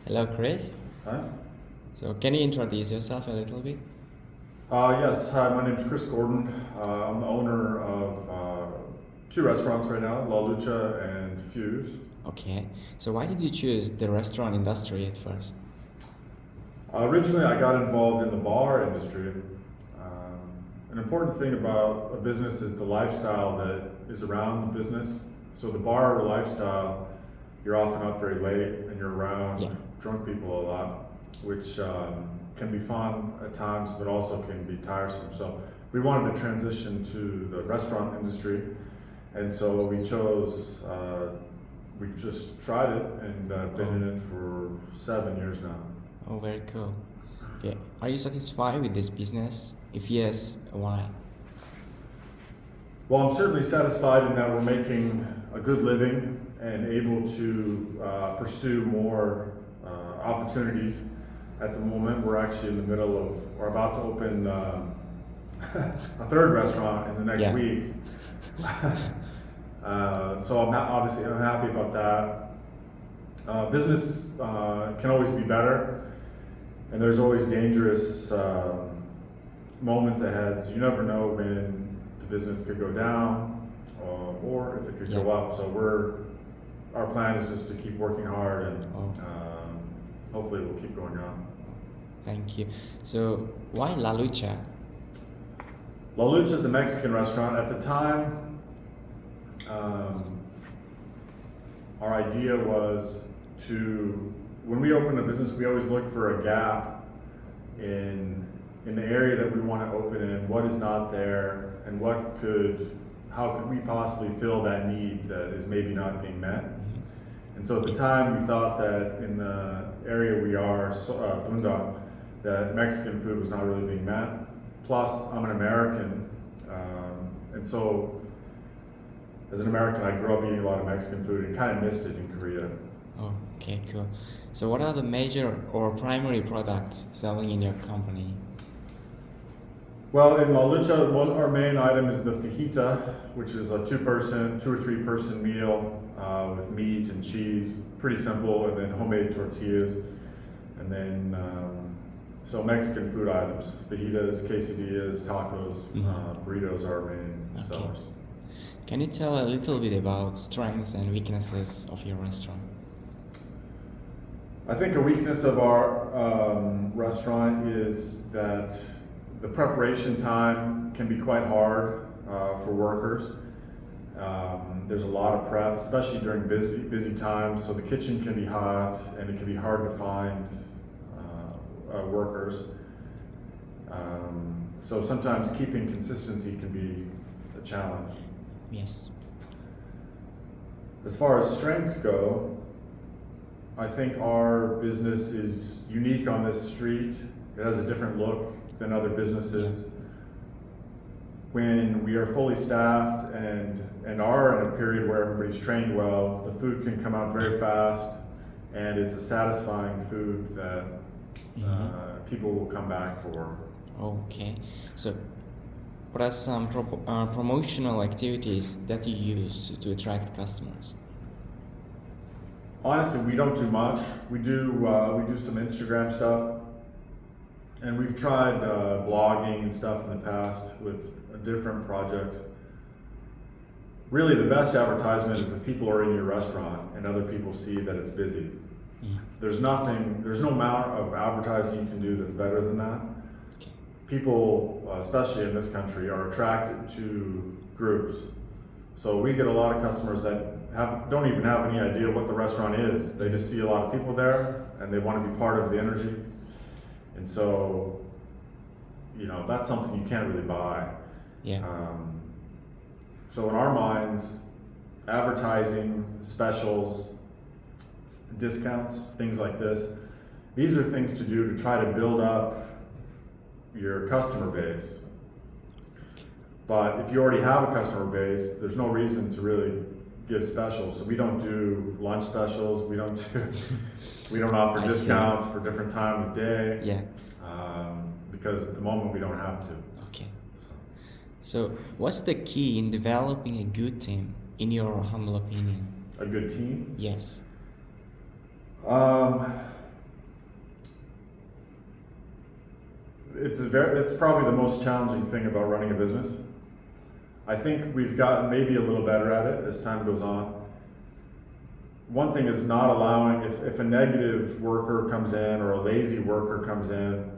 Hello, Chris. Hi. So, can you introduce yourself a little bit? Yes. Hi. My name's Chris Gordon. I'm the owner of two restaurants right now, La Lucha and Fuse. Okay. So, why did you choose the restaurant industry at first? Originally, I got involved in the bar industry. An important thing about a business is the lifestyle that is around the business. So, the bar lifestyle, you're often up very late and you're around Yeah. drunk people a lot, which can be fun at times, but also can be tiresome. So, we wanted to transition to the restaurant industry, and so we chose. We just tried it and been in it for 7 years now. Oh, very cool. Okay. Are you satisfied with this business? If yes, why? Well, I'm certainly satisfied in that we're making a good living and able to pursue more opportunities. At the moment, we're actually in the middle of, we're about to open a third restaurant in the next Yeah. week. So obviously I'm happy about that. Business can always be better, and there's always dangerous moments ahead. So you never know when the business could go down or if it could go Yeah. up. So our plan is just to keep working hard, and Oh, hopefully we'll keep going on. thank you. So, why La Lucha? La Lucha is a Mexican restaurant. At the time, um, our idea was to, when we open a business, we always look for a gap in the area that we want to open in, what is not there, and how could we possibly fill that need that is maybe not being met. And so at the time, we thought that in the area we are, Bunda, that Mexican food was not really being met. Plus, I'm an American, and so as an American, I grew up eating a lot of Mexican food and kind of missed it in Korea. Oh, okay, cool. So, what are the major or primary products selling in your company? Well, in La Lucha, our main item is the fajita, which is a two or three person meal with meat and cheese. Pretty simple, and then homemade tortillas, and then so Mexican food items: fajitas, quesadillas, tacos, burritos are our main Okay. sellers. Can you tell a little bit about strengths and weaknesses of your restaurant? I think a weakness of our restaurant is that the preparation time can be quite hard for workers. There's a lot of prep, especially during busy times. So the kitchen can be hot, and it can be hard to find workers. So sometimes keeping consistency can be a challenge. Yes. As far as strengths go, I think our business is unique on this street. It has a different look than other businesses. When we are fully staffed and are in a period where everybody's trained well, the food can come out very fast, and it's a satisfying food that people will come back for. Okay. So, what are some promotional activities that you use to attract customers? Honestly, we don't do much. We do some Instagram stuff, and we've tried blogging and stuff in the past with different projects. Really, the best advertisement is if people are in your restaurant and other people see that it's busy. Yeah. There's no amount of advertising you can do that's better than that. Okay. People, especially in this country, are attracted to groups. So we get a lot of customers that don't even have any idea what the restaurant is. They just see a lot of people there and they want to be part of the energy. And so, that's something you can't really buy. Yeah. So in our minds, advertising, specials, discounts, things like this, these are things to do to try to build up your customer base. But if you already have a customer base, there's no reason to really give specials. So we don't do lunch specials. We don't offer I see. discounts for different time of day. Yeah. Because at the moment we don't have to. Okay. So. So, what's the key in developing a good team, in your humble opinion? A good team. Yes. it's probably the most challenging thing about running a business. I think we've gotten maybe a little better at it as time goes on. One thing is not allowing, if a negative worker comes in or a lazy worker comes in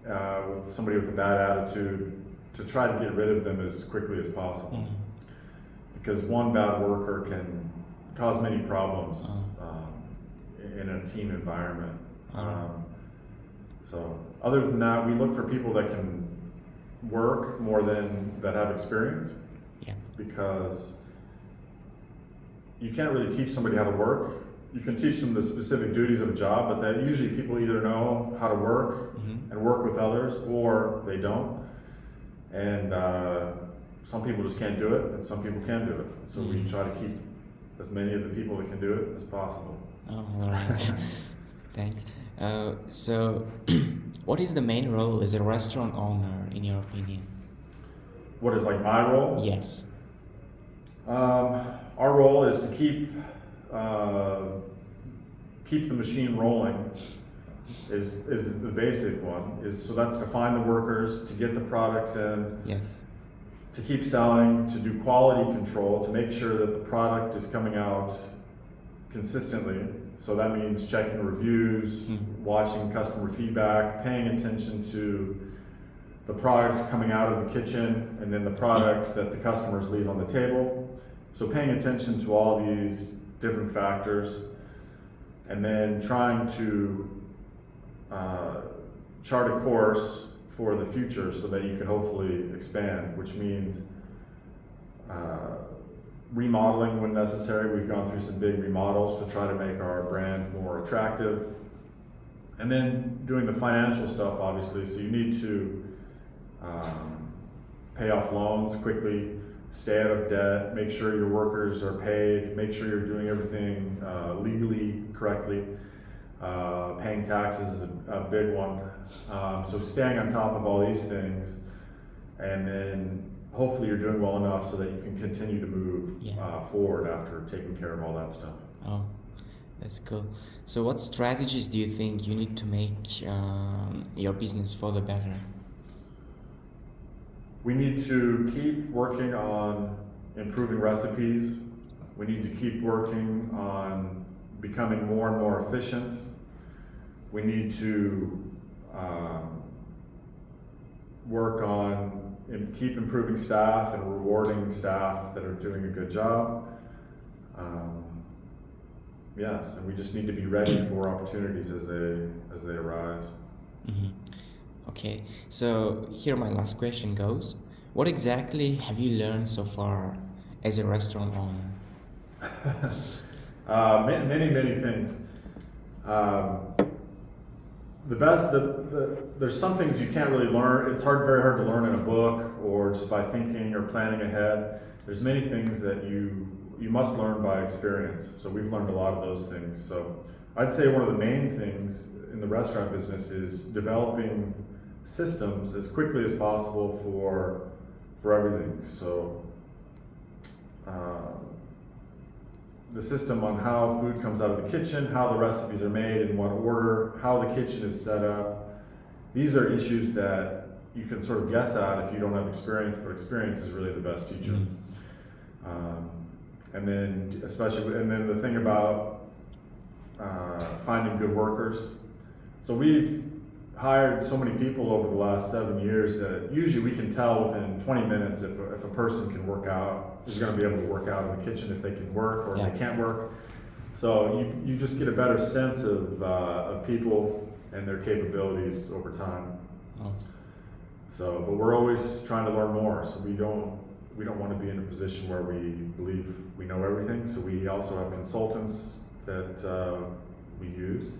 with somebody with a bad attitude, to try to get rid of them as quickly as possible. Mm. Because one bad worker can cause many problems in a team environment. So other than that, we look for people that can work more than that have experience. Yeah. Because you can't really teach somebody how to work. You can teach them the specific duties of a job, but that usually people either know how to work and work with others, or they don't. And some people just can't do it, and some people can do it. So we try to keep as many of the people that can do it as possible. Oh, all right. Thanks. So, what is the main role as a restaurant owner, in your opinion? What is like my role? Yes. Our role is to keep the machine rolling. Is the basic one. So that's to find the workers, to get the products in. Yes. To keep selling, to do quality control, to make sure that the product is coming out consistently. So that means checking reviews, watching customer feedback, paying attention to the product coming out of the kitchen, and then the product that the customers leave on the table. So paying attention to all these different factors, and then trying to chart a course for the future so that you can hopefully expand, which means remodeling when necessary. We've gone through some big remodels to try to make our brand more attractive. And then doing the financial stuff, obviously. So you need to pay off loans quickly, stay out of debt, make sure your workers are paid, make sure you're doing everything legally correctly. Paying taxes is a big one. So staying on top of all these things, and then hopefully you're doing well enough so that you can continue to move forward after taking care of all that stuff. Oh, that's cool. So what strategies do you think you need to make your business further better? We need to keep working on improving recipes. We need to keep working on becoming more and more efficient. We need to work on and keep improving staff and rewarding staff that are doing a good job. Yes, and we just need to be ready for opportunities as they arise. Mm-hmm. Okay, so here my last question goes. What exactly have you learned so far as a restaurant owner? Many things. There's some things you can't really learn. It's very hard to learn in a book or just by thinking or planning ahead. There's many things that you must learn by experience. So we've learned a lot of those things. So I'd say one of the main things in the restaurant business is developing systems as quickly as possible for everything. So the system on how food comes out of the kitchen, how the recipes are made, in what order, how the kitchen is set up. These are issues that you can sort of guess at if you don't have experience, but experience is really the best teacher. And then the thing about finding good workers. So we've hired so many people over the last 7 years that usually we can tell within 20 minutes if a person can work out, is going to be able to work out in the kitchen, if they can work or if they can't work. So you just get a better sense of people and their capabilities over time. Oh. So, but we're always trying to learn more. So we don't want to be in a position where we believe we know everything. So we also have consultants that we use.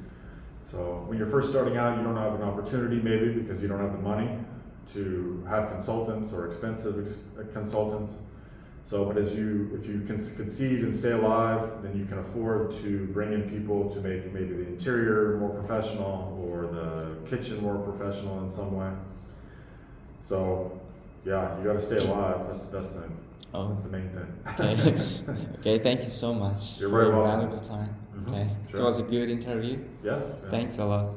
So when you're first starting out, you don't have an opportunity maybe because you don't have the money to have consultants or expensive consultants. So, but if you can succeed and stay alive, then you can afford to bring in people to make maybe the interior more professional or the kitchen more professional in some way. So, yeah, you got to stay alive. That's the best thing. Oh. That's the main thing. Okay. Okay. Thank you so much You're for very your welcome. valuable time. Mm-hmm. Okay. Sure. It was a good interview. Yes. Thanks a lot.